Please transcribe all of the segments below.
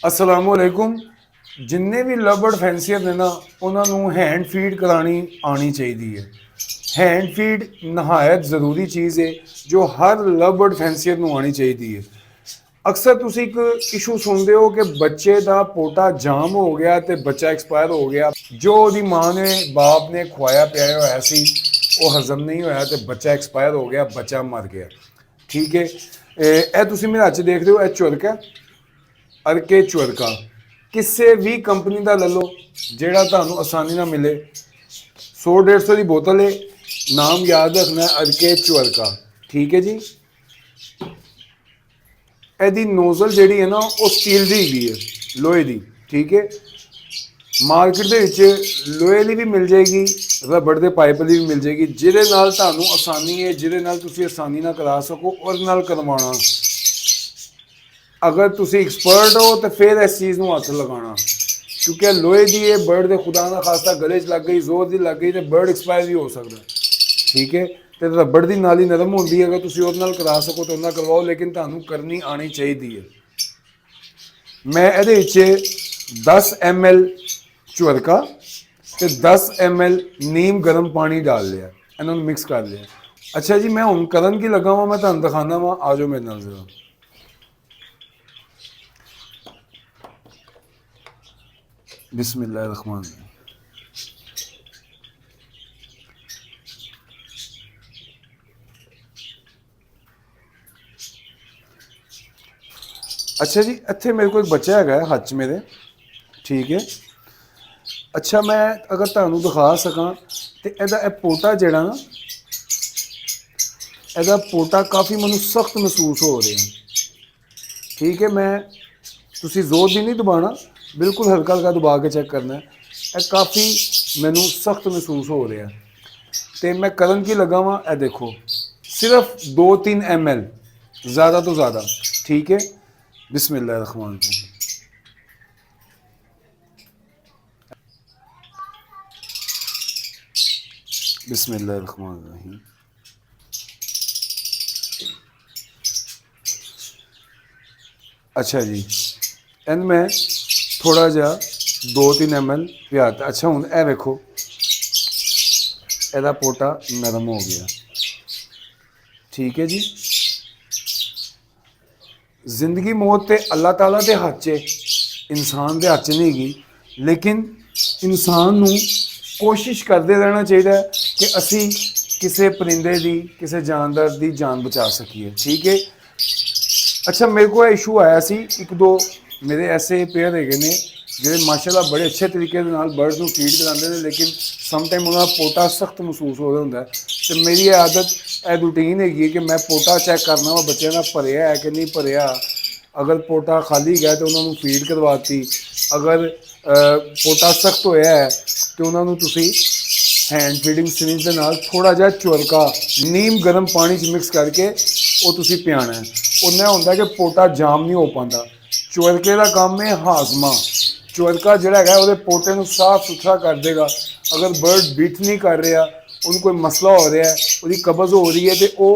असलामुअलैकुम। जिन्ने भी love bird फैंसीयर ने ना उन्होंने हैंड फीड करानी आनी चाहिए है। हैंड फीड नहायत ज़रूरी चीज़ है जो हर लव बर्ड फैंसीयर को आनी चाहिए है। अक्सर तुम एक इशू सुनते हो कि बच्चे का पोटा जाम हो गया तो बच्चा एक्सपायर हो गया, जो वो माँ ने बाप ने खुआया पियाया होया सी वो हजम नहीं होया तो बच्चा एक्सपायर हो गया, बच्चा मर गया। ठीक है, यह तुम मेरे हाथ देख रहे हो, यह चुरक है, अरके चुरका। किसी भी कंपनी का ले लो जोड़ा तू आसानी ना मिले, 100-150 की बोतल है, नाम याद रखना है अरके चुरका। ठीक है जी। यदी नोजल जी है ना वो स्टील की हैगी है, लोहे की। ठीक है, मार्केट के लोहे की भी मिल जाएगी, रबड़ के पाइप की भी मिल जाएगी, जिदे नाल तुहानू आसानी है, जिदे नाल तुसी आसानी ना करा सको और नाल करवाना। अगर तुसी एक्सपर्ट हो तो फिर इस चीज़ को हथ लगाना, क्योंकि लोहे की ये बर्ड के खुदा ना खासा गले च लग गई, जोर की लग गई तो बर्ड एक्सपायर भी हो सकता है। ठीक है, तो रबड़ की नाली नरम होती है, अगर तुम वो करा सको तो उन्हें करवाओ, लेकिन तुहानू करनी आनी चाहिए है। मैं ये 10 ml चुरका तो 10 ml नीम गर्म पानी डाल लिया, इन्होंने मिक्स कर लिया। अच्छा जी, मैं हूँ करन की लगा वा, मैं तुम दिखाना वा, आ जाओ मेरे नाल जरा। बिस्मिल्लाहिर्रहमान। अच्छा जी, इतने मेरे को एक बच्चा है हाथ च मेरे। ठीक है, अच्छा मैं अगर तुहानू दिखा सका तो यदा पोटा जड़ा ना, यदा पोटा काफ़ी मैं सख्त महसूस हो रहा है। ठीक है, मैं तुसी जोर भी नहीं दबाना, बिल्कुल हल्का हल्का दबा के चेक करना है। यह काफ़ी मैनू सख्त महसूस हो रहा है तो मैं करन की लगा वा, यह देखो सिर्फ 2-3 ml, ज़्यादा तो ज़्यादा। ठीक है, बिस्मिल्लाहिर्रहमानिर्रहीम। बिस्मिल्लाहिर्रहमानिर्रहीम। अच्छा जी, इन मैं थोड़ा जा 2-3 ml पियाता। अच्छा हूँ ए वेखो, एदा पोटा नरम हो गया। ठीक है जी, जिंदगी मौत तो अल्लाह ताला के हाथ च, इंसान के हाथ च नहीं गी, लेकिन इंसान नू कोशिश करते रहना चाहिए कि असी किसी परिंदे की, किसी जानवर की जान बचा सकीए। ठीक है, अच्छा मेरे को इशू आया सी, एक दो मेरे ऐसे पेयर है ने जो माशाल्लाह बड़े अच्छे तरीके बर्ड्स को फीड कराते हैं, लेकिन समटाइम उन्होंने पोटा सख्त महसूस हो रहा होंगे। तो मेरी आदत रूटीन हैगी कि मैं पोटा चैक करना वा बच्चों का भरिया है कि नहीं भरिया। अगर पोटा खाली गया तो उन्होंने फीड करवाती, अगर पोटा सख्त होया है तो उन्होंने तुसी हैंड फीडिंग सिरिंज के नाल थोड़ा जहा चुरका नीम गर्म पानी च मिक्स करके वो तुसी पियाना है। उन्हें होंगे कि पोटा जाम नहीं हो पाता। चुरके का काम है हाजमा, चुरका जोड़ा है वो पोटे को साफ सुथरा कर देगा। अगर बर्ड बीट नहीं कर रहा, उन्हें कोई मसला हो रहा है, वो कब्ज़ हो रही है तो वो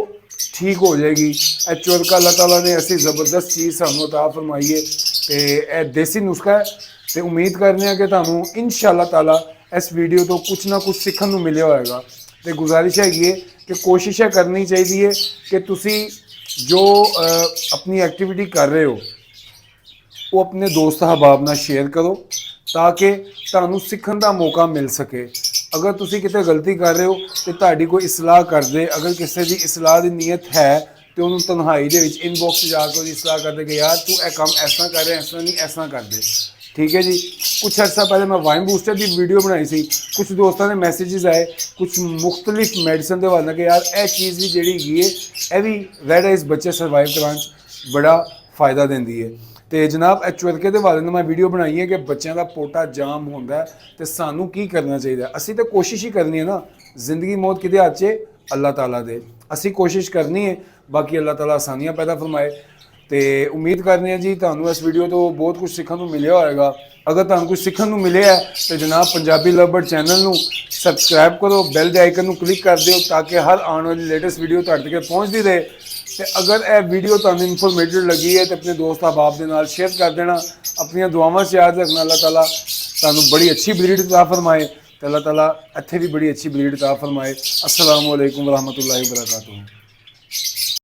ठीक हो जाएगी। यह चुरका अल्लाह ताला ने ऐसी ज़बरदस्त चीज़ सानू अता फरमाई है तो यह देसी नुस्खा है। तो उम्मीद करने कि तुहानू इंशाअल्लाह ताला इस वीडियो तो कुछ ना कुछ सीखने को मिले होएगा। तो गुजारिश हैगी कि कोशिश करनी चाहिए कि तुसी जो अपनी एक्टिविटी कर रहे हो वो अपने दोस्त अहबाब नाल शेयर करो, ताकि तुहानू सीखने का मौका मिल सके। अगर तुसी किते गलती कर रहे हो तो तुहाडी कोई इसलाह कर दे, अगर किसी की इसलाह की नीयत है तो उन्होंने तन्हाई के इनबॉक्स जाकर उसकी इसलाह कर दे कि यार तू यह काम ऐसा कर रहा, ऐसा नहीं ऐसा कर दे। ठीक है जी, कुछ अर्सा पहले मैं वाइन बूस्टर की वीडियो बनाई सी, कुछ दोस्तों ने मैसेजेस आए कुछ मुख्तलिफ मेडिसिन के वाले कि यार यह चीज़ भी जी है, यह भी रेड आइज बच्चे सर्वाइव कराने बड़ा फ़ायदा देती है। तो जनाब ए चुरके के बारे में मैं वीडियो बनाई है कि बच्चों का पोटा जाम होंदा है तो सानू की करना चाहिए। असी तो कोशिश ही करनी है ना, जिंदगी मौत किदे हाथ च, अल्लाह ताला दे। असी कोशिश करनी है, बाकी अल्लाह ताला आसानियाँ पैदा फरमाए। तो उम्मीद करने जी तुहानू इस वीडियो तो बहुत कुछ सीखने को मिले होएगा। अगर तुहानू कुछ सीखने को मिले है तो जनाब पंजाबी लव बर्ड चैनल को सबसक्राइब करो, बैल के आइकन को क्लिक कर दो ताकि हर आने वाली लेटेस्ट वीडियो तुहाडे तक पहुँचती रहे। ਤੇ ਅਗਰ ਇਹ ਵੀਡੀਓ ਤੁਹਾਨੂੰ ਇਨਫੋਰਮੇਟਿਵ ਲੱਗੀ ਹੈ ਤੇ ਆਪਣੇ ਦੋਸਤ ਅਹਬਾਬ ਦੇ ਨਾਲ ਸ਼ੇਅਰ ਕਰ ਦੇਣਾ। ਆਪਣੀਆਂ ਦੁਆਵਾਂ 'ਚ ਯਾਦ ਰੱਖਣਾ ਅੱਲਾਹ ਤਾਲਾ ਤੁਹਾਨੂੰ ਬੜੀ ਅੱਛੀ ਬਰੀਡ ਅਤਾ फरमाए ਤੇ ਅੱਲਾਹ ਤਾਲਾ ਇੱਥੇ ਵੀ ਬੜੀ ਅੱਛੀ ਬਰੀਡ ਅਤਾ फरमाए। अस्सलामु अलैकुम वरहमतुल्लाहि वबरकातुहू।